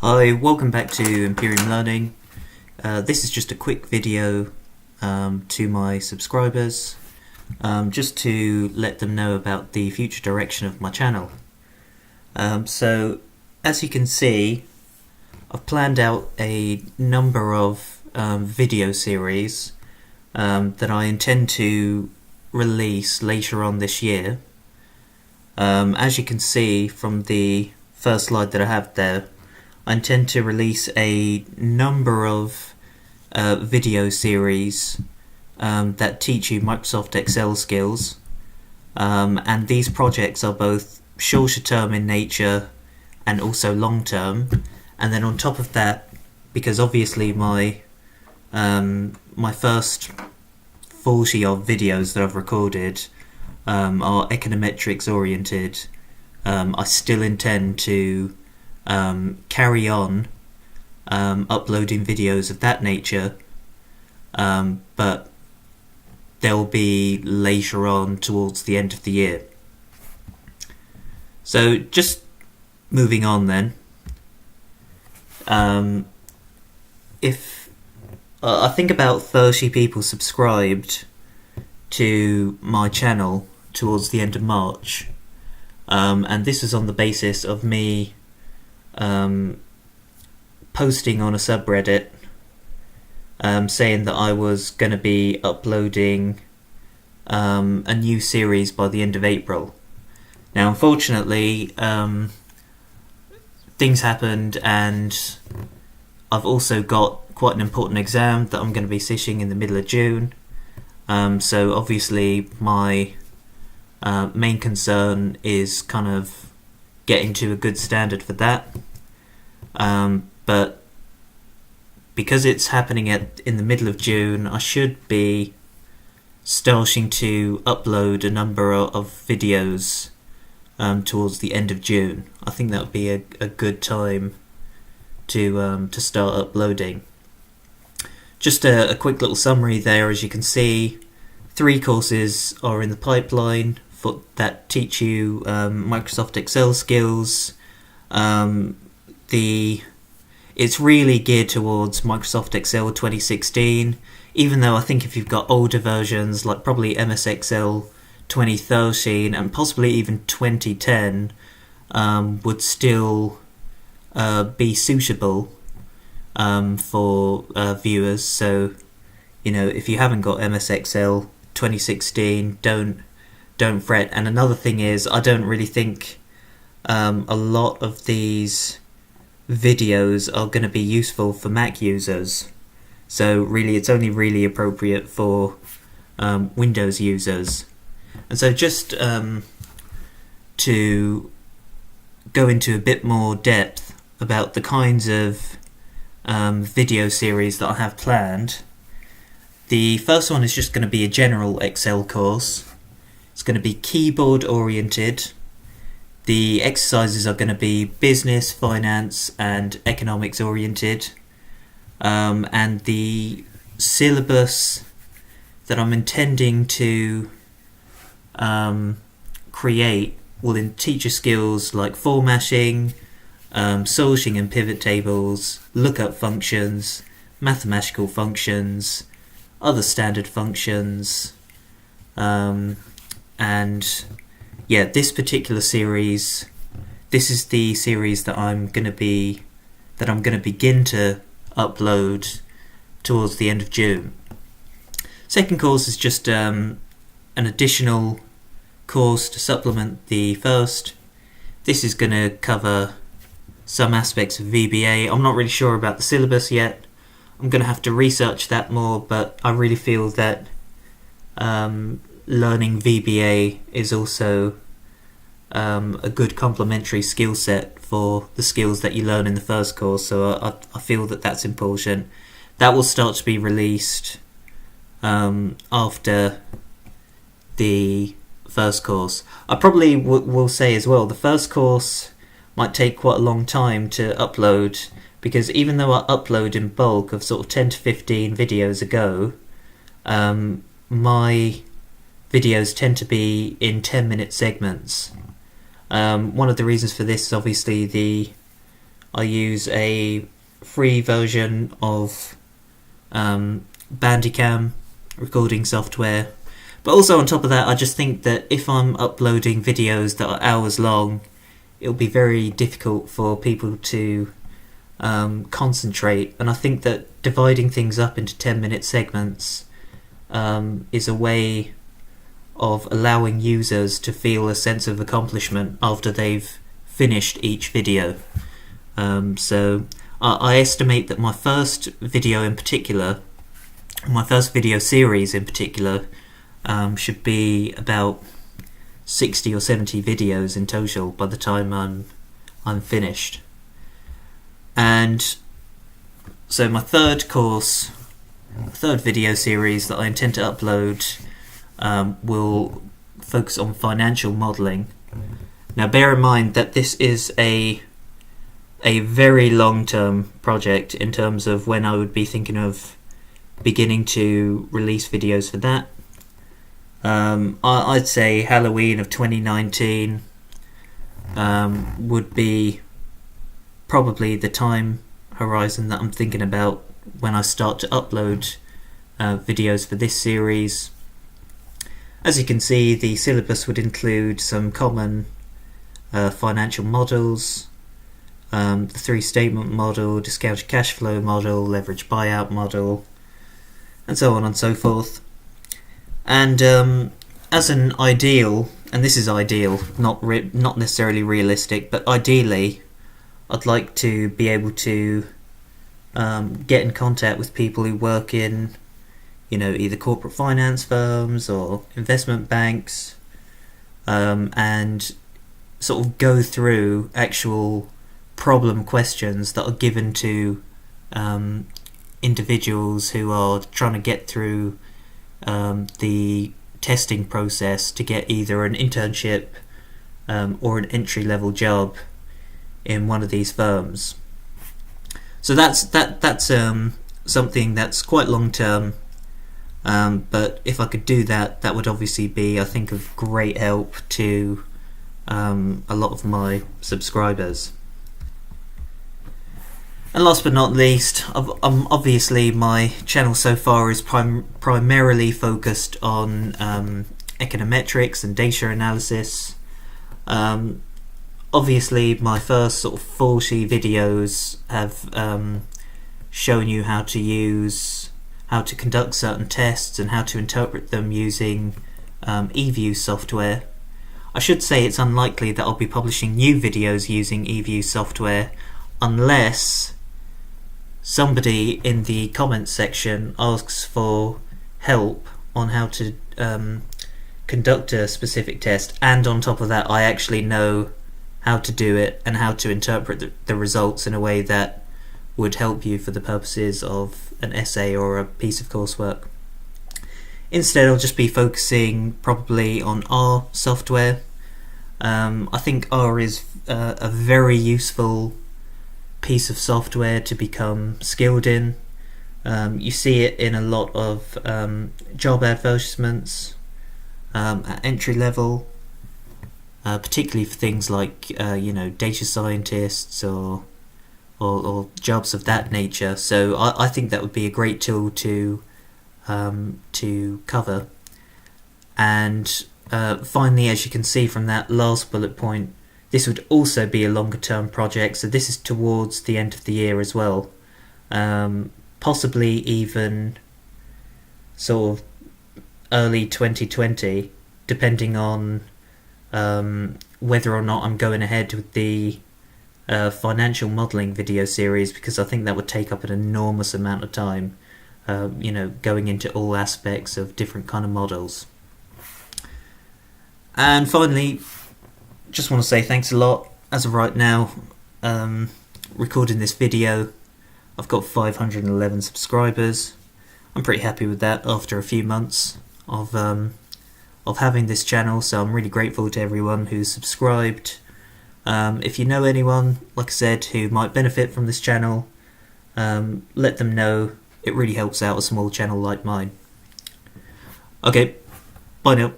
Hi, welcome back to Imperium Learning. This is just a quick video to my subscribers, just to let them know about the future direction of my channel. So, as you can see, I've planned out a number of video series that I intend to release later on this year. As you can see from the first slide that I have there, I intend to release a number of video series that teach you Microsoft Excel skills, and these projects are both shorter term in nature and also long term. And then on top of that, because obviously my first 40 odd videos that I've recorded are econometrics oriented, I still intend to carry on uploading videos of that nature, but they'll be later on towards the end of the year. So just moving on then, if I think about 30 people subscribed to my channel towards the end of March, and this is on the basis of me posting on a subreddit saying that I was going to be uploading a new series by the end of April. Now, unfortunately, things happened, and I've also got quite an important exam that I'm going to be sitting in the middle of June. So obviously my main concern is kind of getting to a good standard for that. But because it's happening in the middle of June, I should be starting to upload a number of videos towards the end of June. I think that would be a good time to start uploading. Just a quick little summary there. As you can see, 3 courses are in the pipeline that teach you Microsoft Excel skills. It's really geared towards Microsoft Excel 2016, even though I think if you've got older versions like probably MS Excel 2013 and possibly even 2010 would still be suitable for viewers. So, you know, if you haven't got MS Excel 2016, don't fret. And another thing is, I don't really think a lot of these videos are going to be useful for Mac users. So really, it's only really appropriate for Windows users. And so just to go into a bit more depth about the kinds of video series that I have planned, the first one is just going to be a general Excel course. It's going to be keyboard oriented. The exercises are going to be business, finance and economics oriented, and the syllabus that I'm intending to create will teach you skills like formatting, sorting and pivot tables, lookup functions, mathematical functions, other standard functions, and yeah, this particular series, this is the series that I'm going to begin to upload towards the end of June. Second course is just an additional course to supplement the first. This is going to cover some aspects of VBA. I'm not really sure about the syllabus yet. I'm going to have to research that more, but I really feel that learning VBA is also a good complementary skill set for the skills that you learn in the first course, so I feel that that's important. That will start to be released after the first course. I probably will say as well, the first course might take quite a long time to upload, because even though I upload in bulk of sort of 10 to 15 videos a go, my videos tend to be in 10-minute segments. One of the reasons for this is obviously I use a free version of Bandicam recording software. But also on top of that, I just think that if I'm uploading videos that are hours long, it'll be very difficult for people to concentrate. And I think that dividing things up into 10-minute segments is a way of allowing users to feel a sense of accomplishment after they've finished each video. So I estimate that my first video series in particular, should be about 60 or 70 videos in total by the time I'm finished. And so my third video series that I intend to upload will focus on financial modelling. Now bear in mind that this is a very long-term project in terms of when I would be thinking of beginning to release videos for that. I'd say Halloween of 2019 would be probably the time horizon that I'm thinking about when I start to upload videos for this series. As you can see, the syllabus would include some common financial models, the three-statement model, discounted cash flow model, leverage buyout model, and so on and so forth. And as an ideal, and this is ideal, not necessarily realistic, but ideally I'd like to be able to get in contact with people who work in, either corporate finance firms or investment banks, and sort of go through actual problem questions that are given to individuals who are trying to get through the testing process to get either an internship or an entry-level job in one of these firms. So that's something that's quite long-term, but if I could do that, that would obviously be, I think, of great help to a lot of my subscribers. And last but not least, obviously my channel so far is primarily focused on econometrics and data analysis. Obviously my first sort of 40 videos have shown you how to conduct certain tests and how to interpret them using eView software. I should say it's unlikely that I'll be publishing new videos using eView software unless somebody in the comments section asks for help on how to conduct a specific test, and on top of that I actually know how to do it and how to interpret the results in a way that would help you for the purposes of an essay or a piece of coursework. Instead I'll just be focusing probably on R software. I think R is a very useful piece of software to become skilled in. You see it in a lot of job advertisements at entry level, particularly for things like data scientists or jobs of that nature. So I think that would be a great tool to cover. And finally, as you can see from that last bullet point, this would also be a longer term project, so this is towards the end of the year as well. Possibly even sort of early 2020, depending on whether or not I'm going ahead with the financial modelling video series, because I think that would take up an enormous amount of time, going into all aspects of different kind of models. And finally, just want to say thanks a lot. As of right now, recording this video, I've got 511 subscribers. I'm pretty happy with that after a few months of having this channel, so I'm really grateful to everyone who's subscribed. If you know anyone, like I said, who might benefit from this channel, let them know. It really helps out a small channel like mine. Okay, bye now.